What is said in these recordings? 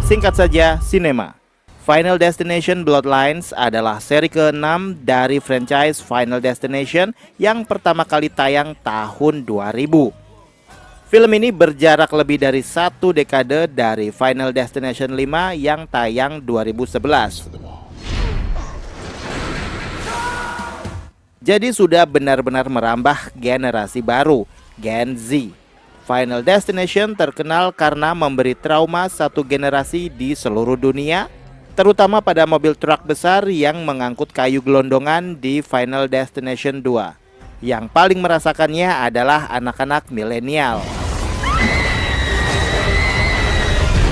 Singkat saja, sinema. Final Destination Bloodlines adalah seri ke-6 dari franchise Final Destination yang pertama kali tayang tahun 2000. Film ini berjarak lebih dari 1 dekade dari Final Destination 5 yang tayang 2011. Jadi sudah benar-benar merambah generasi baru, Gen Z. Final Destination terkenal karena memberi trauma satu generasi di seluruh dunia, terutama pada mobil truk besar yang mengangkut kayu gelondongan di Final Destination 2. Yang paling merasakannya adalah anak-anak milenial.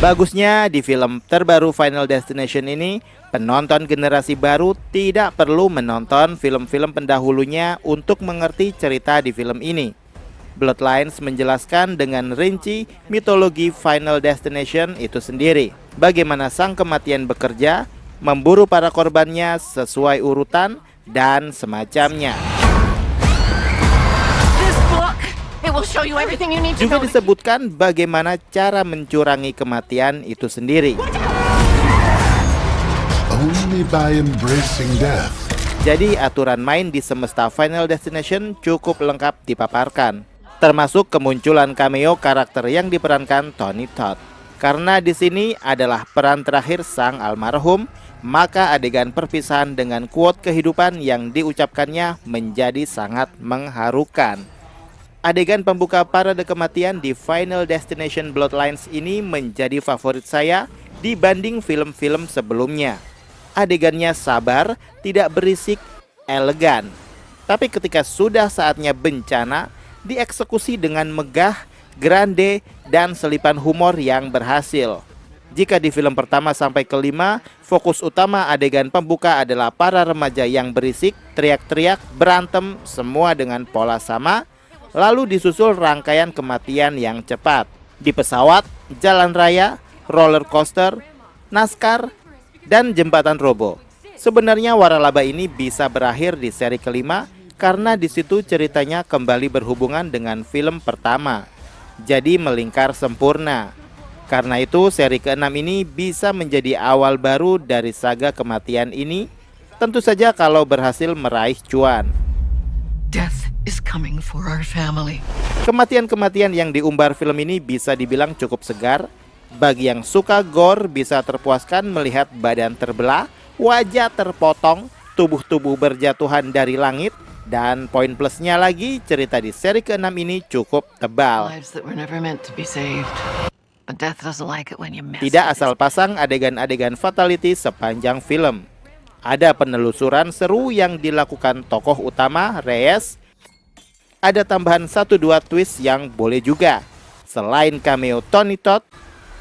Bagusnya di film terbaru Final Destination ini, penonton generasi baru tidak perlu menonton film-film pendahulunya untuk mengerti cerita di film ini. Bloodlines menjelaskan dengan rinci mitologi Final Destination itu sendiri. Bagaimana sang kematian bekerja, memburu para korbannya sesuai urutan, dan semacamnya. Juga disebutkan bagaimana cara mencurangi kematian itu sendiri. Only by embracing death. Jadi aturan main di semesta Final Destination cukup lengkap dipaparkan, termasuk kemunculan cameo karakter yang diperankan Tony Todd. Karena di sini adalah peran terakhir sang almarhum, maka adegan perpisahan dengan quote kehidupan yang diucapkannya menjadi sangat mengharukan. Adegan pembuka parade kematian di Final Destination Bloodlines ini menjadi favorit saya dibanding film-film sebelumnya. Adegannya sabar, tidak berisik, elegan. Tapi ketika sudah saatnya bencana, dieksekusi dengan megah, grande, dan selipan humor yang berhasil. Jika di film pertama sampai kelima, fokus utama adegan pembuka adalah para remaja yang berisik, teriak-teriak, berantem, semua dengan pola sama, lalu disusul rangkaian kematian yang cepat. Di pesawat, jalan raya, roller coaster, NASCAR, dan jembatan robo. Sebenarnya waralaba ini bisa berakhir di seri kelima, karena di situ ceritanya kembali berhubungan dengan film pertama. Jadi melingkar sempurna. Karena itu seri ke-6 ini bisa menjadi awal baru dari saga kematian ini. Tentu saja kalau berhasil meraih cuan. Death is coming for our family. Kematian-kematian yang diumbar film ini bisa dibilang cukup segar. Bagi yang suka gore bisa terpuaskan melihat badan terbelah, wajah terpotong, tubuh-tubuh berjatuhan dari langit. Dan poin plusnya lagi, cerita di seri ke-6 ini cukup tebal. Tidak asal pasang adegan-adegan fatality sepanjang film. Ada penelusuran seru yang dilakukan tokoh utama, Reyes. Ada tambahan 1-2 twist yang boleh juga. Selain cameo Tony Todd,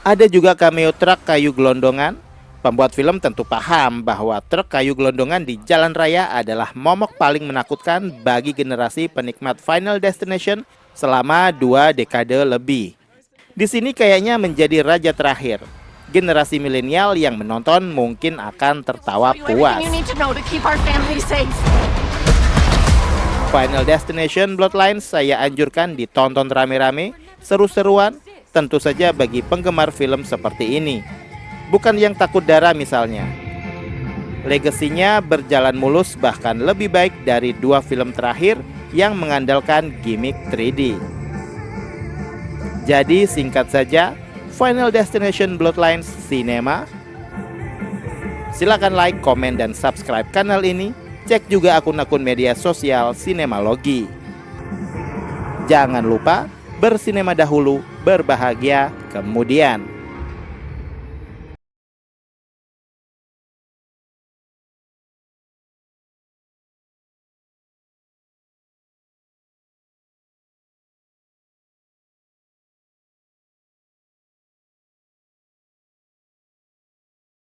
ada juga cameo truk kayu gelondongan. Pembuat film tentu paham bahwa truk kayu gelondongan di jalan raya adalah momok paling menakutkan bagi generasi penikmat Final Destination selama 2 dekade lebih. Di sini kayaknya menjadi raja terakhir. Generasi milenial yang menonton mungkin akan tertawa puas. Final Destination Bloodlines saya anjurkan ditonton rame-rame, seru-seruan, tentu saja bagi penggemar film seperti ini. Bukan yang takut darah misalnya. Legasinya berjalan mulus, bahkan lebih baik dari 2 film terakhir yang mengandalkan gimmick 3D. Jadi singkat saja, Final Destination Bloodlines Cinema. Silakan like, komen, dan subscribe kanal ini. Cek juga akun-akun media sosial Sinemalogi. Jangan lupa bersinema dahulu, berbahagia kemudian.